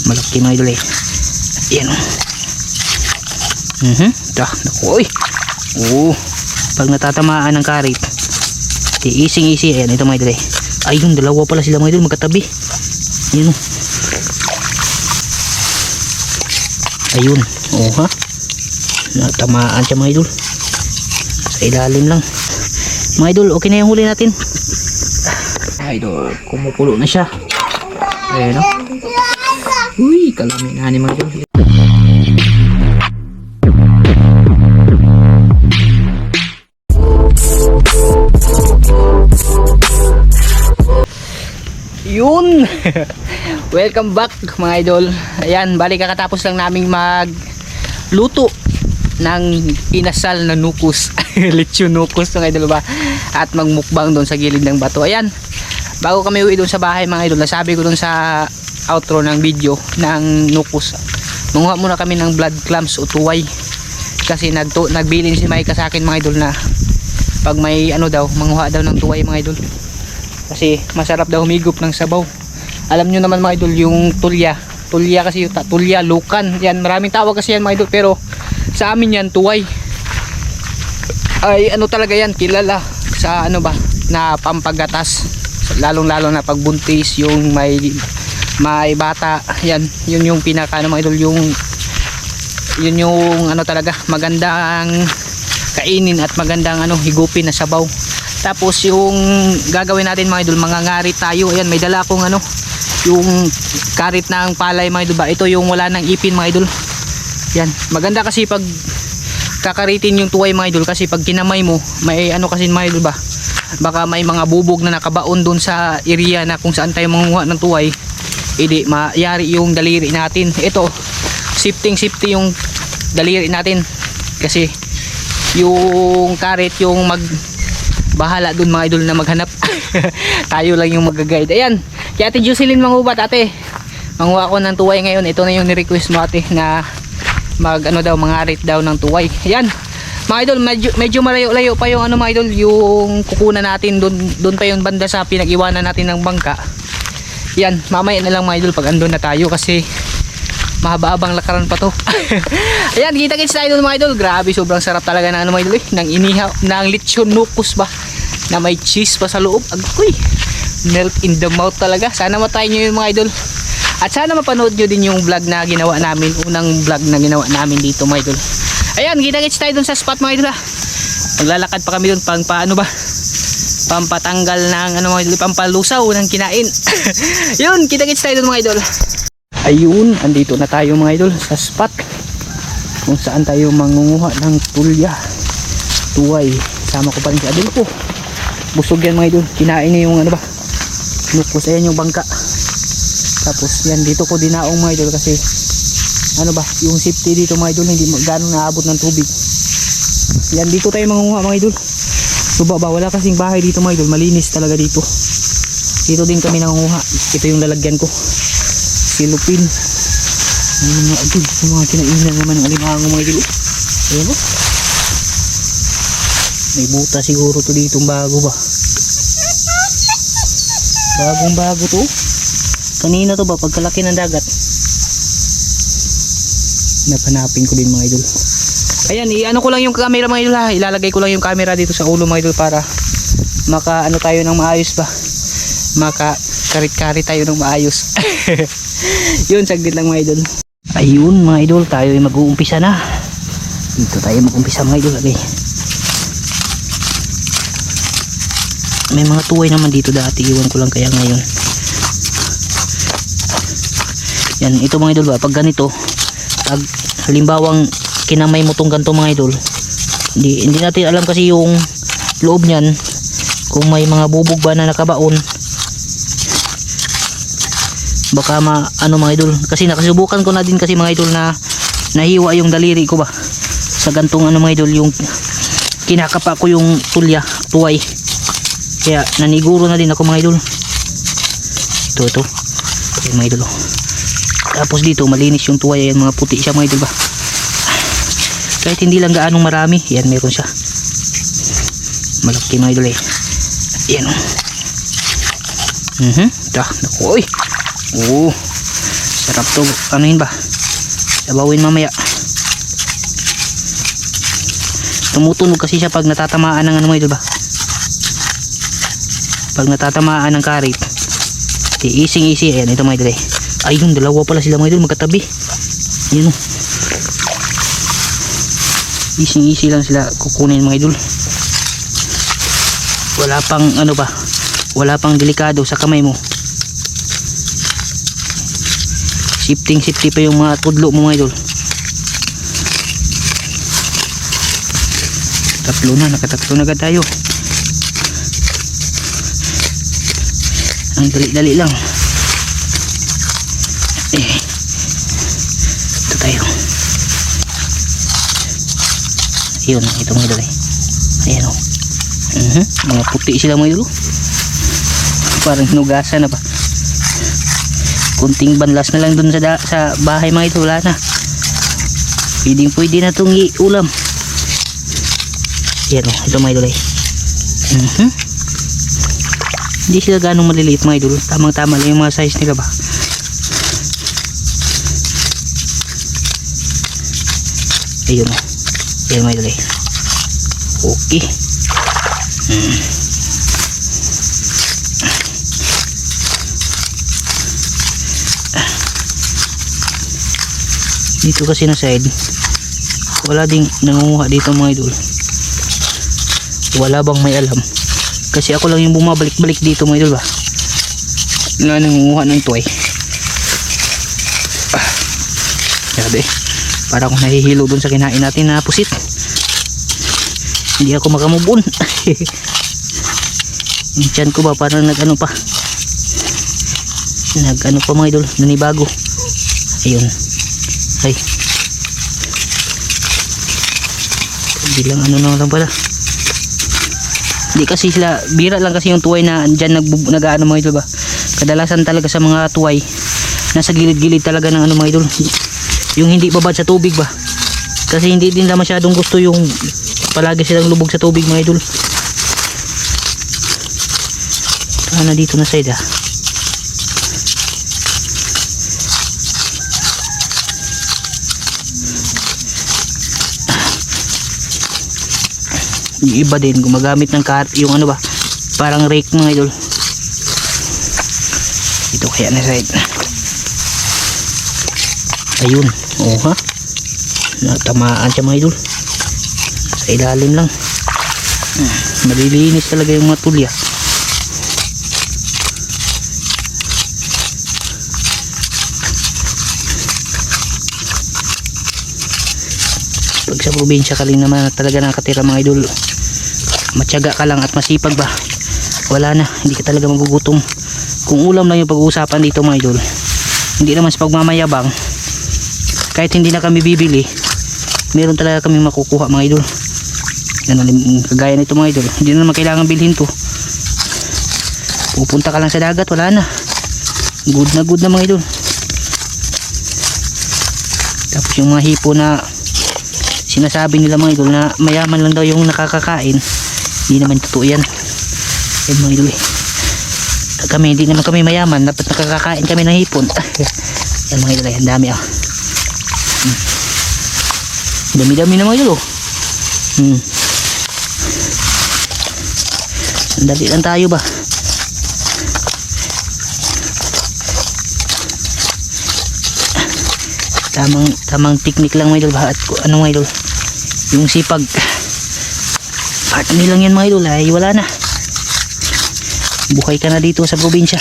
Malaki mga idol eh. Ayan o. Naku, pag natatamaan ng karit, easy. Ayan, ito mga idol eh. Ayun, dalawa pala sila mga idol, magkatabi. Ayan o. Ayun, natamaan siya mga idol. Sa ilalim lang. Mga idol, okay na yung huli natin. Idol, kumukulo na siya. Ayan o. Uy, kalamin na ni mga idol. Yun. Welcome back mga idol. Ayan, bali kakatapos lang naming magluto ng inasal na nukus. Lechon nukus mga idol ba. At magmukbang doon sa gilid ng bato. Ayan, bago kami uwi doon sa bahay mga idol, nasabi ko doon sa outro ng video ng nukus, manguha muna kami ng blood clams o tuway. Kasi nagbilin si Maika sa akin mga idol na pag may ano daw, manguha daw ng tuway mga idol. Kasi masarap daw humigop ng sabaw. Alam nyo naman mga idol, yung tulya kasi yung tulya, lukan, yan, maraming tawag kasi yan mga idol, pero sa amin yan tuway. Ay ano talaga yan, kilala sa ano ba, na pampagatas, lalong lalo na pagbuntis, yung may bata, yan, yun yung pinaka ano mga idol, yun yung ano talaga, magandang kainin at magandang ano, higupin na sabaw. Tapos yung gagawin natin mga idol, mga ngarit tayo. Ayan, may dala akong ano, yung karit ng palay mga idol ba. Ito yung wala ng ipin mga idol. Yan, maganda kasi pag kakaritin yung tuway mga idol, kasi pag kinamay mo, may ano kasi mga idol ba, baka may mga bubog na nakabaon dun sa area na kung saan tayo manguha ng tuway, hindi mayari yung daliri natin. Ito, safety yung daliri natin, kasi yung karit yung bahala dun mga idol na maghanap. Tayo lang yung mag-guide. Ayan, kaya ate Jocelyn mangubat, ate, manguha ako ng tuway ngayon. Ito na yung ni-request mo ate, na mag ano daw, mangarit daw ng tuway. Ayan mga idol, medyo malayo-layo pa yung ano mga idol, yung kukunan natin dun pa yung banda sa pinag-iwanan natin ng bangka. Yan, mamaya na lang mga idol pag andun na tayo, kasi mahaba-abang lakaran pa to. Ayan, kita-kits na idol mga idol. Grabe, sobrang sarap talaga ng ano mga idol ng inihaw, ng lechon nukus ba, na may cheese pa sa loob. Agoy, melt in the mouth talaga. Sana matry nyo yun mga idol, at sana mapanood nyo din yung vlog na ginawa namin, unang vlog na ginawa namin dito mga idol. Ayan, kita-kits tayo dun sa spot mga idol ha. Maglalakad pa kami dun pang paano ba, pampatanggal ng ano mga idol, pampalusaw ng kinain. Yun, kita-kits tayo dun mga idol. Ayun, andito na tayo mga idol sa spot kung saan tayo mangunguha ng tulya, tuway. Sama ko pa rin si Adel ko. Busog yan mga idol, kinain niya yung ano ba, nukus. Ayan yung bangka. Tapos yan, dito ko dinaong mga idol, kasi ano ba, yung safety dito mga idol, hindi gano'ng naabot ng tubig. Yan, dito tayo mangunguha mga idol. So ba, wala kasing bahay dito mga idol, malinis talaga dito. Dito din kami nangunguha. Ito yung lalagyan ko, silupin. Ayun mga idol, yung mga kinainan naman ng alimango mga idol. Ayun o, may buta siguro to dito, bago ba, bagong bago to. Kanina to ba, pagkalaki ng dagat. Napanapin ko din mga idol. Ayan, i-ano ko lang yung camera mga idol ha. Ilalagay ko lang yung camera dito sa ulo mga idol, para maka ano tayo ng maayos ba, maka karit-karit tayo ng maayos. Yun, saglit lang mga idol. Ayun mga idol, tayo ay mag-uumpisa na. Dito tayo mag-umpisa mga idol. Okay. May mga tuway naman dito dati, iwan ko lang kaya ngayon. Yan, ito mga idol ba, pag ganito, pag halimbawang kinamay mo tong ganito mga idol, hindi natin alam kasi yung loob niyan, kung may mga bubog ba na nakabaon, baka ano mga idol, kasi nakasubukan ko na din kasi mga idol na nahiwa yung daliri ko ba sa gantong ano mga idol, yung kinakapa ko yung tulya, tuway, kaya naniguro na din ako mga idol. Ito okay, mga idol. Tapos dito malinis yung tuway, yan, mga puti siya mga idol ba, kahit hindi lang gaanong marami. Yan, meron siya malaki mga idol eh. Yan o. Naku, sarap to anuhin ba, sabawin mamaya. Tumutunog kasi siya pag natatamaan ng ano mga idol ba, pag natatamaan ng karit. Ising easy. Ayan ito mga idol. Ayun, dalawa pala sila mga idol magkatabi. Yun, ising easy lang sila kukunin mga idol. Wala pang ano ba, wala pang delikado sa kamay mo. Safety pa yung mga tudlo mo mga idol. Tatlo na, nakatatlo na agad tayo. Ang dali-dali lang. Ito tayo. Ayun, ito mga idol. Ayan o. Mga puti sila mga idol. Parang hinugasan na pa. Kunting banlas na lang dun sa bahay mga idol. Wala na. Pwede na itong ulam. Ayan o, ito mga idol. Hindi sila ganong maliliit mga idol. Tamang tama lang yung mga size nila ba. Ayun o. Ayan mga idol. Okay. Dito kasi na side wala ding nangunguha dito mga idol. Wala bang may alam, kasi ako lang yung bumabalik-balik dito mga idol ba, na nangunguha ng tuway. Sabi, para akong nahihilo dun sa kinain natin na pusit. Hindi ako makamubon. Yung tiyan ko ba parang nag-ano pa, nag-ano pa mga idol, nanibago. Ayun, ay bilang ano lang pala. Hindi kasi sila, bira lang kasi yung tuway na dyan nag-ano mga idol ba. Kadalasan talaga sa mga tuway nasa gilid-gilid talaga ng ano mga idol, yung hindi babad sa tubig ba, kasi hindi din nila masyadong gusto yung palagi silang lubog sa tubig mga idol. Sana dito na side yung iba din gumagamit ng yung ano ba, parang rake mga idol. Ito kaya na side. Ayun, ha, natamaan siya mga idol, sa ilalim lang. Malilinis talaga yung mga tulya. Pag sa probinsya ka rin naman talaga nakatira mga idol, matyaga ka lang at masipag ba, wala na, hindi ka talaga magugutom. Kung ulam lang yung pag-uusapan dito mga idol, hindi naman sa pagmamayabang, kahit hindi na kami bibili, meron talaga kami makukuha mga idol. Kagaya nito mga idol, hindi na naman kailangan bilhin to, pupunta ka lang sa dagat, wala na, good na mga idol. Tapos yung mga hipo na sinasabi nila mga idol na mayaman lang daw yung nakakakain, hindi naman totoo yan. Yan mga idol, kami hindi naman kami mayaman, dapat nakakakain kami ng hipon. Yan mga idol, ang dami dami na mga idol. Sandali lang tayo ba, tamang technique lang mga idol ba, at ano mga idol, yung sipag at nilang yan mga idol ay wala na, buhay ka na dito sa probinsya.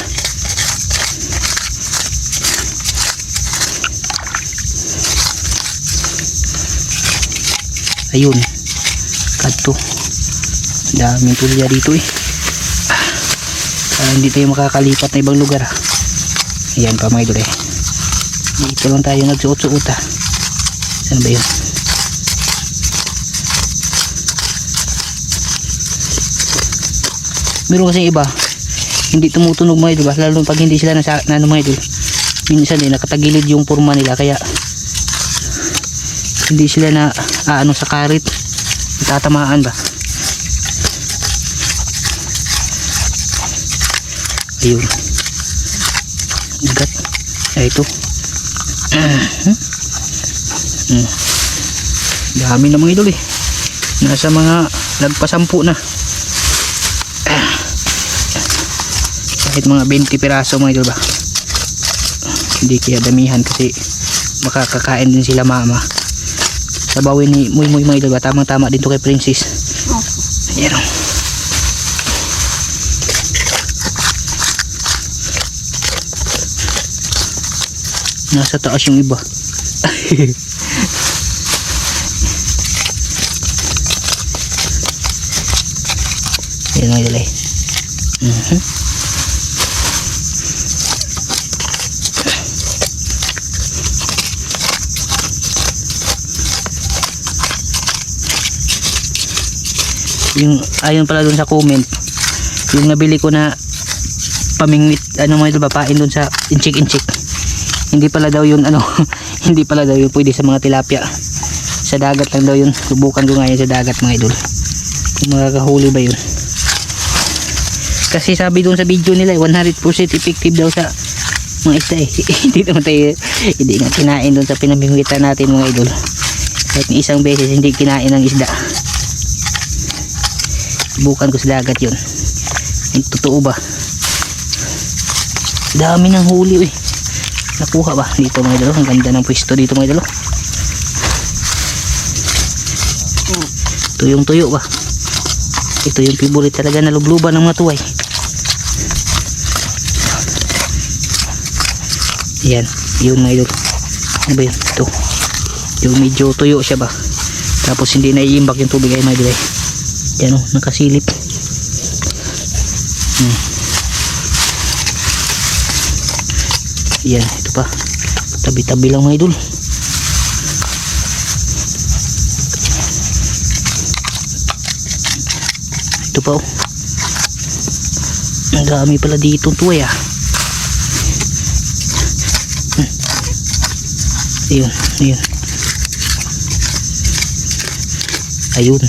Ayun, kadto daming tulya dito hindi tayo makakalipat na ibang lugar Ayan pa mga idol dito lang tayo nagsuot-suot saan ba yun? Meron kasi iba hindi tumutunog mga idol lalo pag hindi sila na mga idol, minsan nakatagilid yung forma nila kaya hindi sila na ano sa karit, tatamaan ba. Ayun, bigat. Ito Dami na mga idol eh. Nasa mga nagpasampu na. Kahit mga 20 piraso mga idol ba. Hindi kaya damihan kasi makakakain din sila mama. Sabawin ni Muy Muy mga idol ba. Tamang tama din to kay Princess. Ayan o. Nasa taas yung iba. Ayan mga idol eh. Yung ayon pala dun sa comment, yung nabili ko na pamingwit ano mga idol ba, pain dun sa inchik, hindi pala daw yun ano hindi pala daw yun pwede sa mga tilapia, sa dagat lang daw yun. Subukan ko nga yun sa dagat mga idol kung makakahuli ba yun, kasi sabi dun sa video nila 100% effective daw sa mga isda eh. Hindi naman tayo, hindi nga kinain dun sa pinamingwitan natin mga idol, kahit isang beses hindi kinain ng isda. Subukan ko sa dagat yun. Totoo ba? Dami ng huli eh. Nakuha ba? Dito mga idol. Ang ganda ng pwesto dito mga idol. Tuyong tuyo ba? Ito yung favorite talaga na lubluban ng mga tuway. Yan. Yun mga idol. Ano ba yun? Ito. Yung medyo tuyo siya ba? Tapos hindi naiimbak yung tubig ay mga idol eh. Yan o, nakasilip. Yan, ito pa. Tabi-tabi lang mga idol. Ito pa o. Ang dami pala dito tuway ah. Ayun, ayun. Ayun.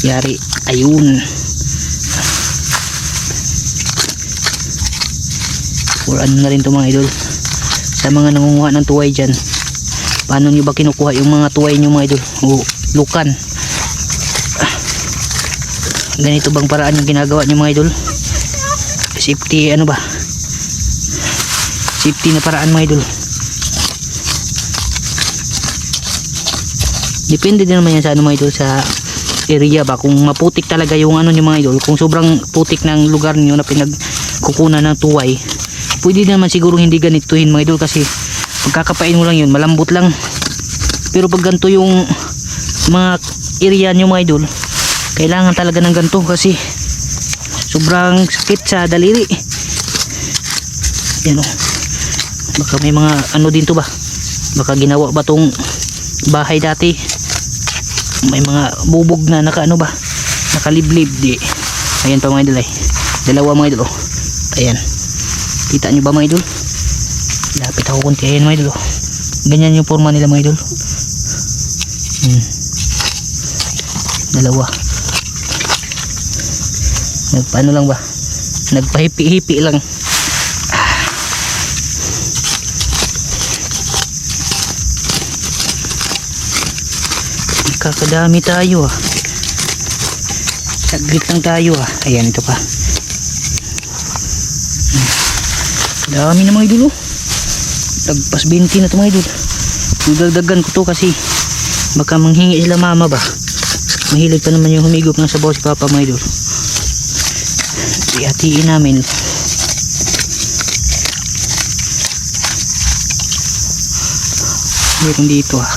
Yari, ayun. Or ano na rin to mga idol, sa mga nangunguha ng tuway dyan, paano nyo ba kinukuha yung mga tuway nyo mga idol? O lukan, ganito bang paraan yung ginagawa nyo mga idol? Safety ano ba, safety na paraan mga idol. Depende din naman yan sa ano mga idol, sa area ba, kung maputik talaga yung ano nyo mga idol, kung sobrang putik ng lugar nyo na pinagkukunan ng tuway, pwede naman siguro hindi ganituhin mga idol, kasi pagkakapain mo lang yun, malambot lang. Pero pag ganito yung mga area nyo mga idol, kailangan talaga ng ganito kasi sobrang sakit sa daliri. Yan o, baka may mga ano din to ba, baka ginawa ba tong bahay dati, may mga bubog na naka ano ba, nakaliblib di. Ayan pa mga idol ay, dalawa mga idol oh. Ayan, kita nyo ba mga idol? Lapit ako kunti. Ayan mga idol oh. Ganyan yung forma nila mga idol. Dalawa. Nagpaano lang ba, nagpahipi-hipi lang. Kakadami tayo ah. Saglit lang tayo ah. Ayan, ito pa. Dami na mga idol oh. Lagpas 20 na ito mga idol. Dagdagan ko to kasi baka manghingi sila mama ba. Mahilig pa naman yung humigop ng sabaw si papa mga idol. Ihatiin namin. Meron dito ah.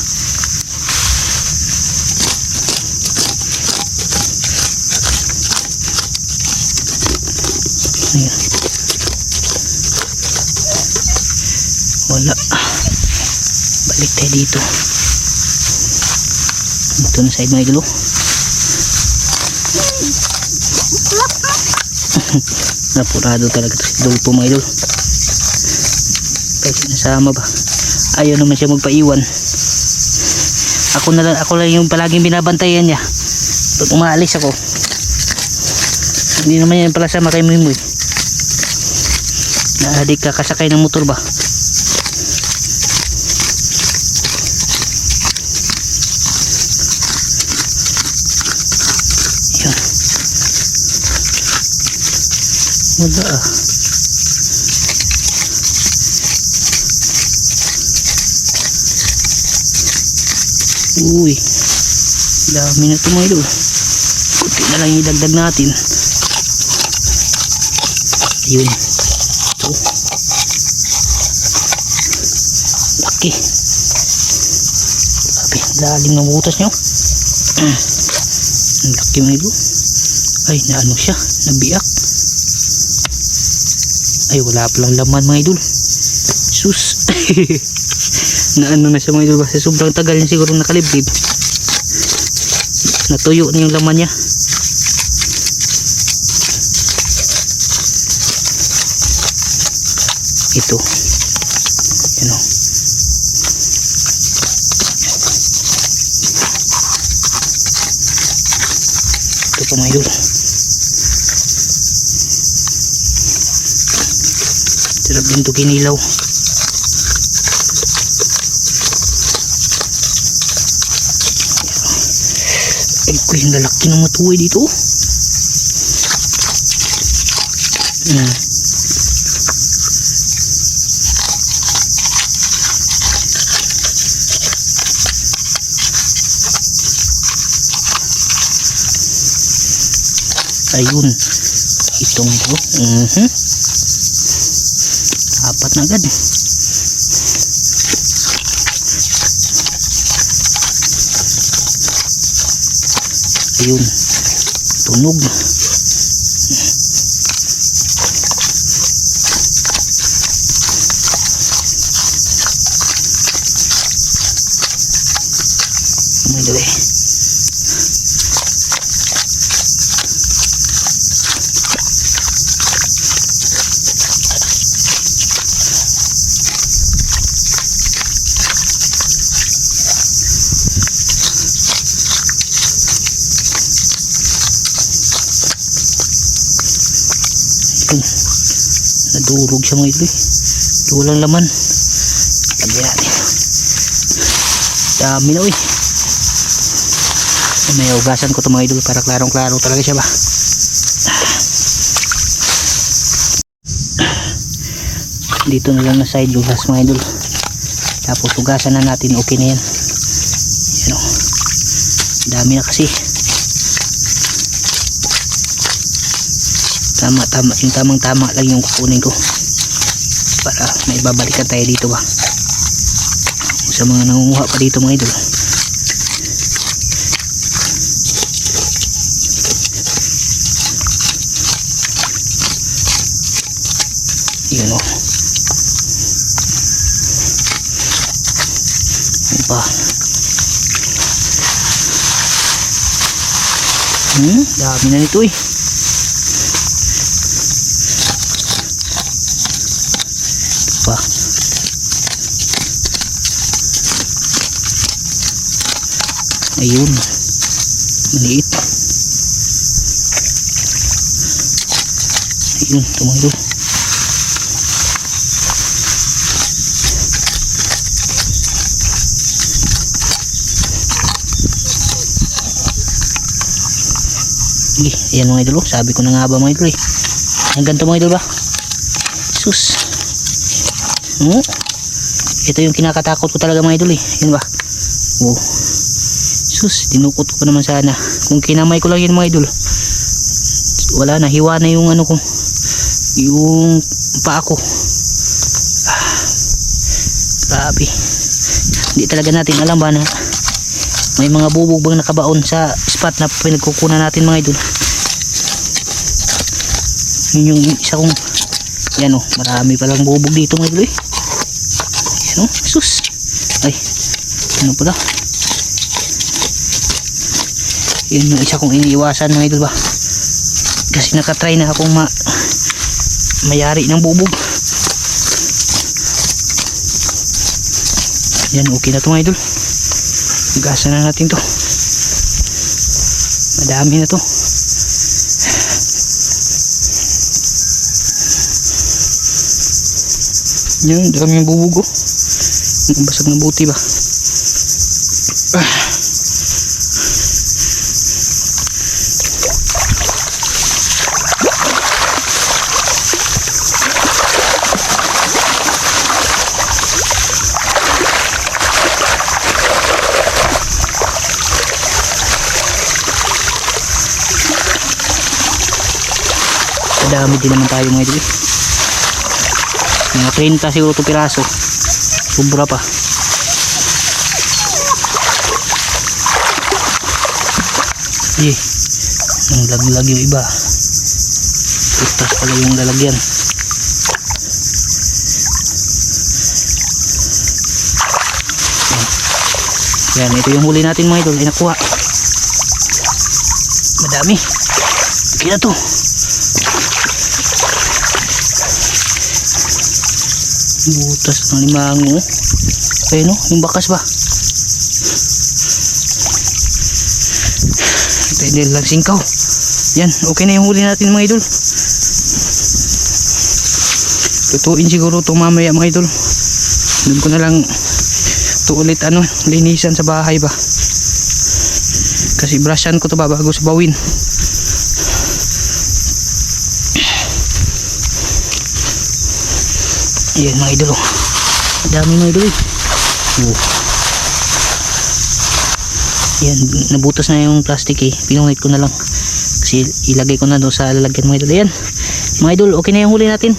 Ayan. Wala. Balik tayo dito. Ito na side mga idol. Napurado talaga ito si Dulpo mga idol. Kasi nasama ba, ayaw naman siya magpaiwan. Ako lang yung palaging binabantayan niya pag umaalis ako. Hindi naman yan pala sama kay Muy Muy. Naadik ka kasakay ng motor ba. Wala ah. Uy, dami na ito mga idol. Kunti na lang idagdag natin. Yun. Ito. Laki. Grabe, lalim ng butas nyo. Ang laki mga idol. Ay, naano siya, nabiyak. Ay, wala palang laman mga idol. Sus. Naano na siya mga idol, kasi sobrang tagal niya siguro nakalibdib. Natuyo na yung laman niya. Ito. Yan o. Ito pa mga idol. Sarap din ito kinilaw. Ay ko, yung lalaki ng matuwi dito. Ayun, itong ito. Apat na agad. Ayun, tunog. May dali. Nadurog siya mga idol. Walang laman. Lagyan natin. Dami na uy. May ugasan ko ito mga idol para klarong klaro talaga siya ba. Dito na lang na side yung last mga idol. Tapos ugasan na natin, okay na yan. Yan o. Dami na kasi. Tama, yung tamang tama lang yung kukunin ko para may babalikan tayo dito ba sa mga nangunguha pa dito mga idol. Yun o. Pa dami na nito eh. Pa ayun, maliit. Ayun, tumalo. Ayan mga idol, sabi ko na nga ba mga idol eh. Ang ganito mga idol ba? Sus. Ito yung kinakatakot ko talaga mga idol eh. Yan ba? Oh. Sus, dinukot ko naman sana. Kung kinamay ko lang yan mga idol, wala na, hiwa na yung ano ko, yung paa ko. Grabe. Hindi talaga natin alam ba na may mga bubog bang nakabaon sa spot na pinagkukunan natin mga idol. Yun yung isa kong yan o, marami palang bubog dito mga idol eh. Yan o, sus. Ay, ano pala, yun yung isa kong iniiwasan mga idol ba, kasi nakatry na akong mayari ng bubog. Yan, okay na ito mga idol. Gasan na natin to, madami na to. Yan, dami yung bubog oh. Ang basag na buti ba. Dami din naman tayo mga idol. Mga 30 siguro ito piraso. Sobra pa. Ang laglag yung iba. Putas pala yung lalagyan. Yan, ito yung huli natin mga idol. Ay nakuha. Madami. Kaya to. Butas ng limango. Ayun o, yung bakas ba? Ito yung lang singkaw. Yan, okay na yung huli natin mga idol. Tutuin siguro ito mamaya mga idol. Doon ko na lang ito ulit linisan sa bahay ba. Kasi brushan ko ito ba bago sa bawin. Yan mga idol. Dami mga idol. Yan, nabutas na yung plastic Pinunit ko na lang. Kasi ilagay ko na doon sa lalagyan mga idol. Yan. Mga idol, okay na yung huli natin.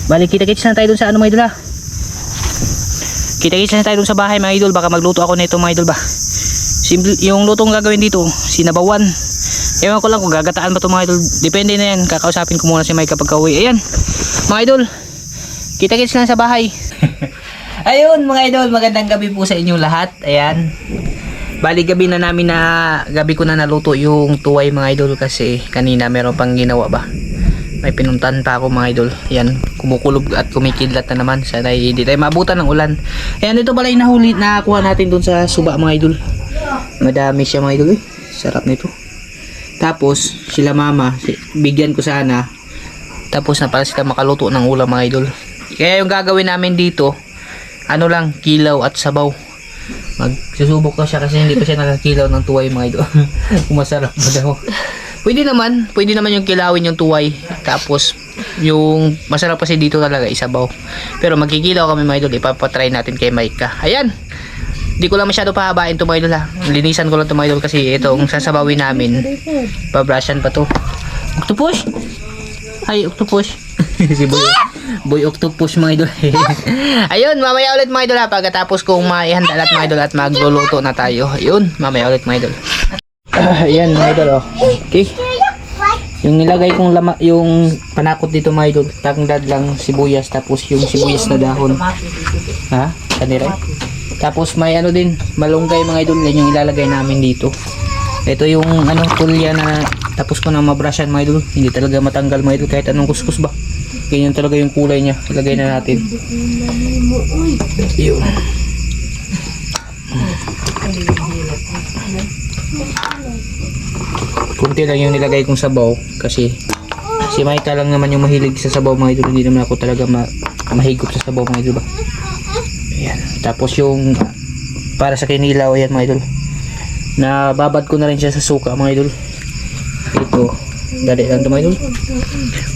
Balik kita-kits na tayo doon sa mga idol Kita-kits na tayo doon sa bahay mga idol. Baka magluto ako nito mga idol ba. Simple, yung lutong gagawin dito, sinabawan. Ewan ko lang kung gagataan ba ito mga idol. Depende na yan. Kakausapin ko muna si Mike kapag kauwi. Ayan. Mga idol, kita-kits na sa bahay. Ayun mga idol, magandang gabi po sa inyong lahat. Ayan. Bali gabi ko na naluto yung tuway mga idol kasi kanina meron pang ginawa ba. May pinuntan pa ako mga idol. Ayan, kumukulog at kumikidlat na naman. Sana hindi tayo maabutan ng ulan. Ayan, ito pala yung nakuha natin dun sa suba mga idol. Madami siya mga idol Sarap nito. Tapos sila mama, bigyan ko sana. Tapos na para sila makaluto ng ulam mga idol. Kaya yung gagawin namin dito, lang, kilaw at sabaw. Magsusubok ko siya kasi hindi pa siya nakakilaw ng tuway mga idol. Kung masarap ba daw. Pwede naman yung kilawin yung tuway. Tapos yung masarap kasi dito talaga isabaw. Pero magkikilaw kami mga idol, ipapatry natin kay Mike. Ayan. Di ko lang masyado pahabain to mga idol Linisan ko lang to mga idol kasi itong sasabawin namin. Pabrushan pa to. Octopus. Ay, octopus. Si Boy Octopus mga idol. Ayun, mamaya ulit mga idol pagkatapos kong maihanda lahat mga idol at magluluto na tayo. Ayun, mamaya ulit mga idol. Ayan mga idol Okay. Yung nilagay kong yung panakot dito mga idol, tangdad lang sibuyas tapos yung sibuyas na dahon. Ha? Kanira. Tapos may din, malunggay mga idol, yan yung ilalagay namin dito. Ito yung tulya na tapos ko na mabrushan mga idol. Hindi talaga matanggal mga idol kahit anong kuskus ba. Ganyan talaga yung kulay niya. Ilagay na natin. Yun. Kunti lang yung nilagay kong sabaw kasi si Micah lang naman yung mahilig sa sabaw mga idol. Hindi naman ako talaga mahigop sa sabaw mga idol ba. Ayan. Tapos yung para sa kinilaw ayan mga idol. Nababad ko na rin siya sa suka mga idol. Ito. Dali lang ito mga idol.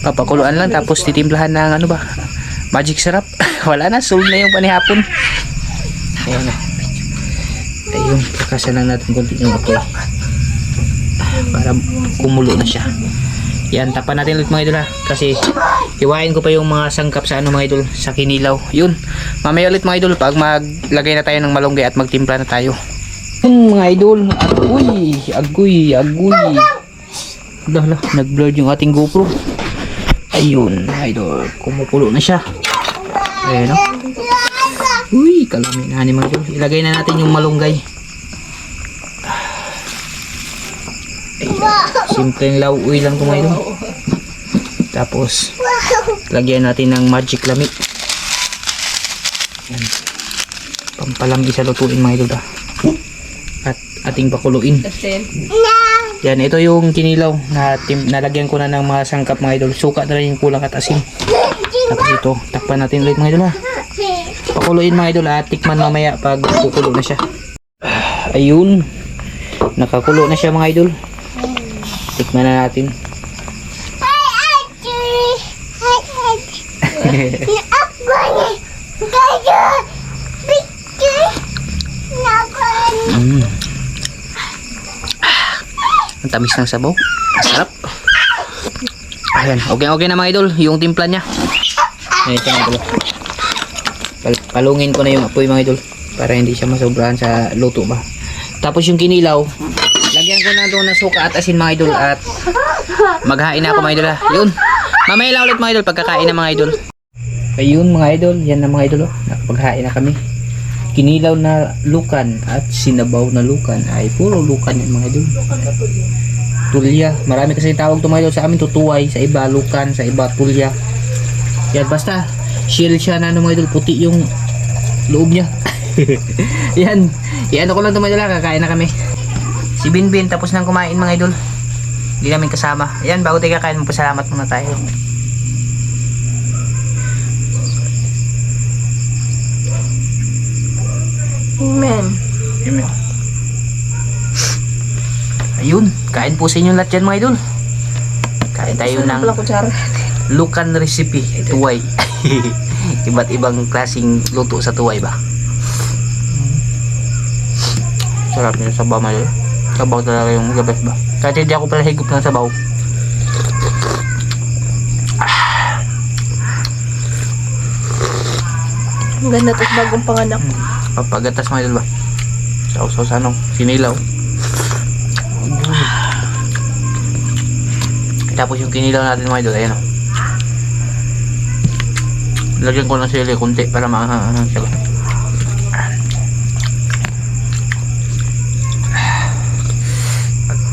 Papakuluan lang tapos titimplahan ng magic syrup. Wala na. Solve na yung panihapon. Ayan na. Ayun. Kakasan lang natin konti yung apoy. Para kumulo na siya. Yan, tapan natin ulit mga idol kasi hiwain ko pa yung mga sangkap sa mga idol sa kinilaw. Yun, mamaya ulit mga idol pag maglagay na tayo ng malunggay at magtimpla na tayo. Yun mga idol, agoy. Dahla, nag-blurred yung ating GoPro. Ayun mga idol, kumukulo na siya. Ayun kalami na ni mga idol. Ilagay na natin yung malunggay. Simpleng lauoy lang ito mga idol. Tapos lagyan natin ng magic lamig. Yan. Pampalami sa lutuin mga idol at ating pakuluin. Yan, ito yung kinilaw na nalagyan ko na ng mga sangkap mga idol. Suka na rin yung kulang at asin. Tapos ito, takpan natin ulit mga idol Pakuluin mga idol at tikman mamaya pag kukulo na siya. Ayun, nakakulo na siya mga idol. Tikman na natin. Ang tamis ng sabaw. Masarap. Ayan, okay na mga idol, yung timpla niya. Ayan siya mga idol. Palungin ko na yung apoy mga idol para hindi siya masobrahan sa luto ba. Tapos yung kinilaw, lagyan ko na doon ng suka at asin mga idol at maghain na ako mga idol ha. Yun, mamaya lang ulit mga idol pagkakain na mga idol. Ayun mga idol, yan na mga idol oh. Nakapaghain na kami. Kinilaw na lukan at sinabaw na lukan ay puro lukan yan mga idol. Tulya, marami kasi tawag to mga idol, sa amin tutuway, sa iba lukan, sa iba tulya. Yan basta shell siya na mga idol, puti yung loob niya. Yan, iano ko lang to mga idol, kakain na kami. Si Binbin tapos nang kumain mga idol, hindi namin kasama. Yan, bago tayo kakain, magpasalamat muna tayo. Amen. Amen. Ayun, kain po sa inyo lahat dyan mga idol. Kain tayo ng lukan recipe, tuway. Iba't ibang klaseng luto sa tuway ba. Sarap niya sabaw mga idol. Sabaw talaga yung gabas ba. Kahit hindi ako pala higop ng sabaw. Ang ganda ito bagong panganak. Papagatas mga idol ba. Sausaw sa anong sinilaw. Tapos yung kinilaw natin mga idol, ayan o. Lagyan ko ng sili kunti para maanghang siya ba.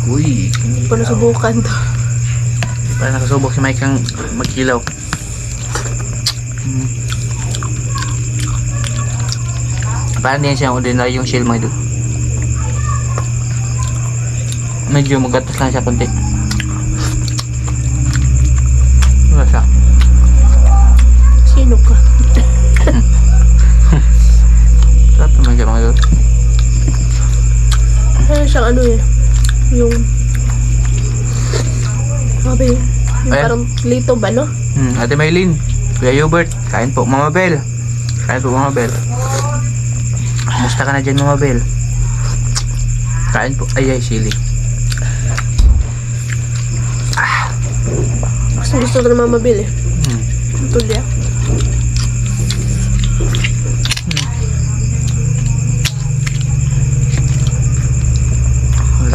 Uy, kinilaw. Para subukan to. Para nakasubok si Mike ang magkilaw. Parang din siyang ordinary yung shell mga idol. Medyo magatas lang siya kunti. Lasa. Sino ka? Sarap naman siya mga idol. Ano siyang ano yun? Yung sabi, yung Ayan. parang lito ba no? Ate Maylin, Kuya Hubert, kain po Mama Bel. Kain po Mama Bel. Kamusta ka na dyan Mama Bel? Kain po. Ay sili. Gusto ko naman mabili. Ang tulya.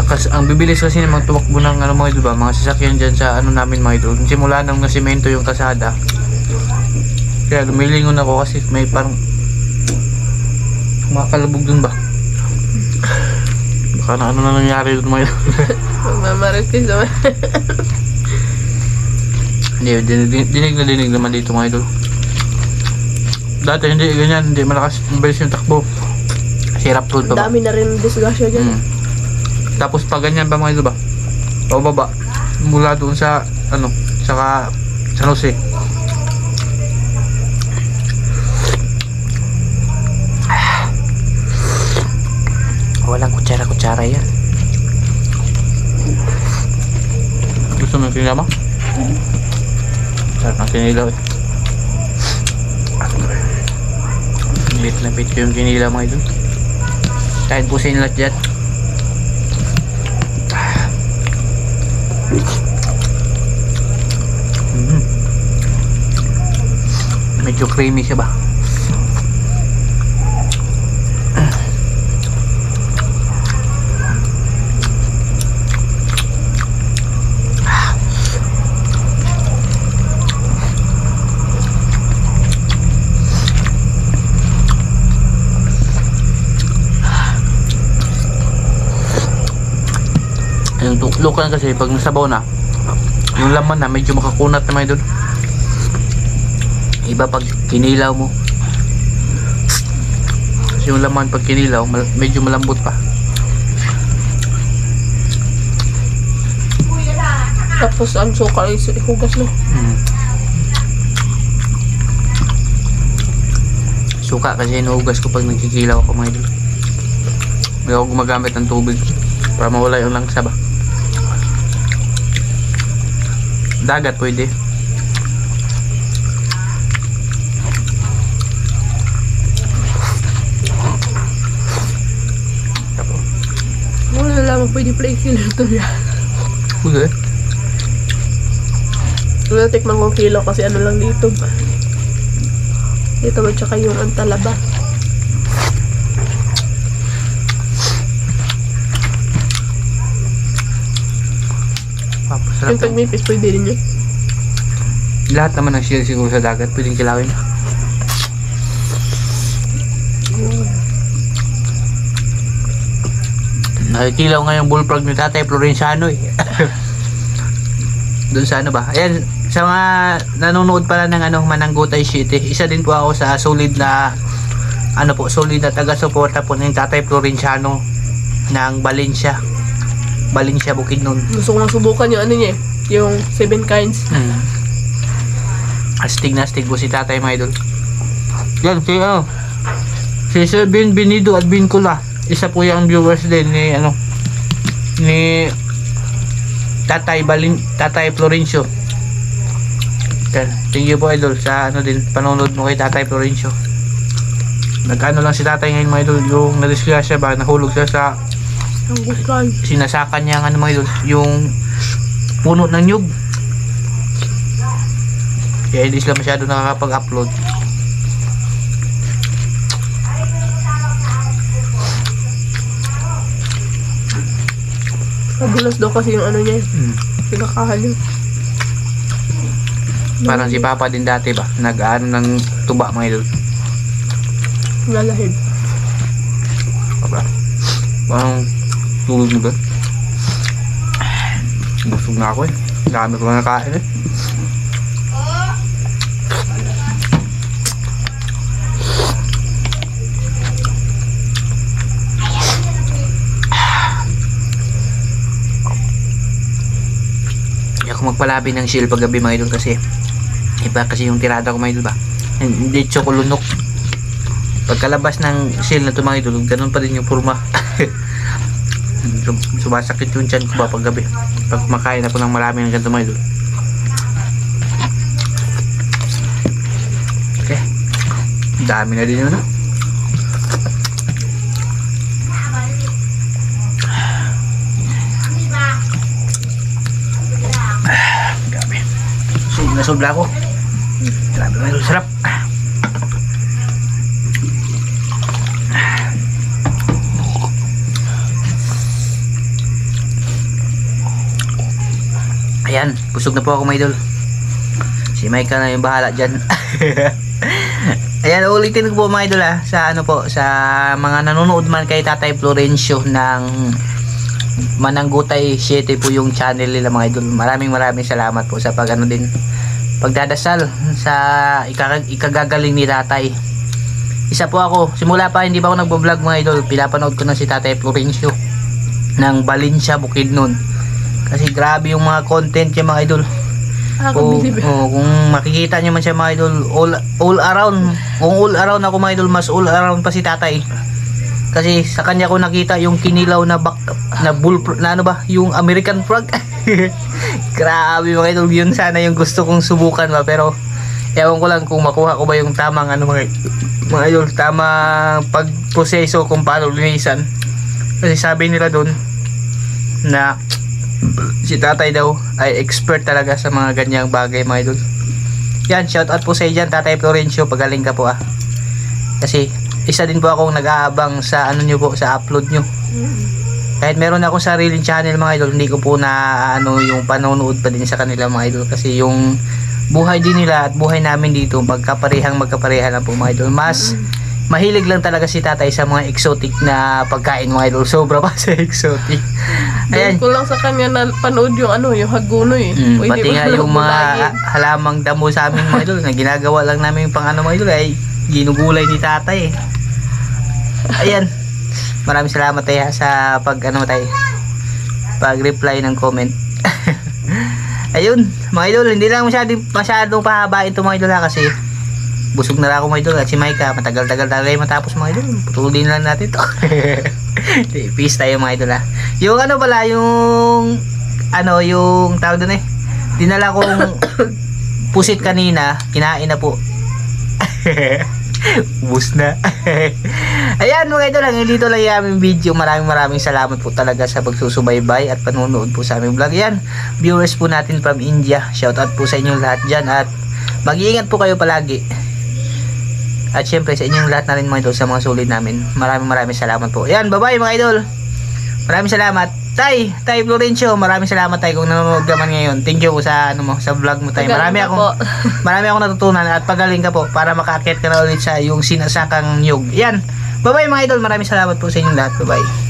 Lakas, ang bibilis kasi namang tumakbo ng ano mga idol ba, mga sasakyan dyan sa ano namin mga idol. Simula nang nasimento yung kasada. Kaya lumilingon ako kasi may parang makalabog dun ba. Baka na ano na nangyari dun mga idol. Magmamaritis naman. Hindi, dinig naman dito mga idol. Dati hindi ganyan, hindi malakas, mabilis yung takbo. Sirap road pa ba? Dami na rin disgrasya dyan. Tapos pag ganyan ba mga idol ba? Pababa. Mula doon sa ano, saka San Jose. Walang kutsara-kutsara yan. Gusto mo yung sinama? Sarap ng kinilaw eh. Bit na bit ko yung kinilaw mga idol. Kain po sa inyo lahat dyan. Medyo creamy siya ba? Yung lukan kasi pag nasabaw na, yung laman na medyo makakunat naman doon. Iba pag kinilaw mo. Kasi yung laman pag kinilaw medyo malambot pa. Tapos ang suka ay hugas no. Suka kasi inuhugas ko pag nagkikilaw ako mga idol. Hindi ako gumagamit ng tubig para mawala yung langsa ba. Dagat pwede. Wala lang pwede pala ikilan ito niya. Pwede. Wala tikman kong kilo kasi ano lang dito. Dito ba tsaka yung antalaba. Papasarap. Yung tagmipis, pwede rin yun. Lahat naman ng shell siguro sa dagat, pwedeng kilawin. Nakikilaw nga yung bullfrog ni Tatay Florenciano eh. Doon sa ano ba? Ayan, sa mga nanonood pala ng Mananggutay City, isa din po ako sa solid na solid na taga-suporta po ng Tatay Florenciano ng Valencia Bukidnon. Gusto ko lang subukan yung ano niya eh. Yung 7 kinds. Astig na astig po si Tatay, mga idol. Yan, si Sir Bin Benido at Bin Kula. Isa po yung viewers din ni Tatay Florencio. Thank you po, idol, sa panonood mo kay Tatay Florencio. Nag-ano lang si Tatay ngayon, mga idol, yung na-disgrasya ba, nahulog siya sa sinasakan niya mga idol, yung puno ng nyug. Kaya hindi sila masyado nakakapag-upload. Madulas daw kasi yung ano niya. Pinakahalo. Parang si Papa din dati ba, nag-ano ng tuba, mga idol. Lalahid. Parang tulog mo ba? Busog na ako eh. Dami ko na nakain eh. Hindi ako magpalabi ng shield pag gabi, mga idol, kasi iba kasi yung tirada ko, mga idol ba. Hindi chocolunok. Pagkalabas ng shield na ito, mga idol, ganun pa din yung purma. Sumasakit yung tiyan ko ba pag gabi pag makain ako ng marami ng ganito, mga idol. Okay, dami na din yun, no? Grabe, nasobla ako. Grabe, mga idol, sarap. Ayan, busog na po ako, mga idol. Si Micah na yung bahala dyan. Ayan, ulitin ko po, mga idol, sa sa mga nanonood man kay Tatay Florencio ng Mananggutay City po yung channel nila, mga idol. Maraming salamat po sa pagdadasal sa ikagagaling ni Tatay. Isa po ako, simula pa hindi pa ako nagbo-vlog, mga idol, pinapanood ko na si Tatay Florencio ng Valencia Bukidnon. Kasi grabe yung mga content niya, mga idol. Kung makikita niyo man siya, mga idol, all around. Kung all around ako, mga idol, mas all around pa si Tatay. Kasi sa kanya ko nakita yung kinilaw na yung American frog. Grabe, mga idol, yun sana yung gusto kong subukan ba, pero ewan ko lang kung makuha ko ba yung tamang mga idol, tamang pagproseso kung paano linisan. Kasi sabi nila doon na si Tatay daw ay expert talaga sa mga ganyang bagay, mga idol. Yan, shout out po sa iyo dyan, Tatay Florencio, pagaling ka po kasi isa din po akong nag-aabang sa nyo po, sa upload nyo. Kahit meron akong sariling channel, mga idol, hindi ko po na yung panonood pa din sa kanila, mga idol, kasi yung buhay din nila at buhay namin dito magkapareha lang po, mga idol. Mas mahilig lang talaga si Tatay sa mga exotic na pagkain, mga idol. Sobra pa sa exotic. Ayan. Doon ko lang sa kanya na panood yung yung hagunoy. Pati nga yung mga halamang damo sa amin, mga idol, na ginagawa lang namin yung pang mga idol, ay ginugulay ni Tatay eh. Ayan. Maraming salamat tayo sa pag-reply ng comment. Ayun, mga idol, hindi lang masyadong pahabain ito, mga idol, kasi busog na lang ako, mga idol, at si Micah matagal-tagal talaga yung matapos, mga idol. Putulin lang natin to. Peace tayo, mga idol, yung pala yung tawag doon dinala kong pusit kanina, kinain na po. Ubus na. Ayan mga idol, hanggang dito lang yung aming video. Maraming salamat po talaga sa pagsusubaybay at panonood po sa aming vlog. Yan, viewers po natin from India. Shoutout po sa inyong lahat dyan at mag-iingat po kayo palagi. At syempre sa inyong lahat na rin mga idol sa mga sulit namin. Maraming salamat po. Ayan, bye bye mga idol. Maraming salamat. Tay Florencio, maraming salamat tay kung nanonood ka man ngayon. Thank you sa sa vlog mo tay. Marami akong natutunan at pagaling ka po para makaakit ka na ulit sa yung sinasakang nyug. Yan. Bye-bye mga idol. Maraming salamat po sa inyong lahat. Bye-bye.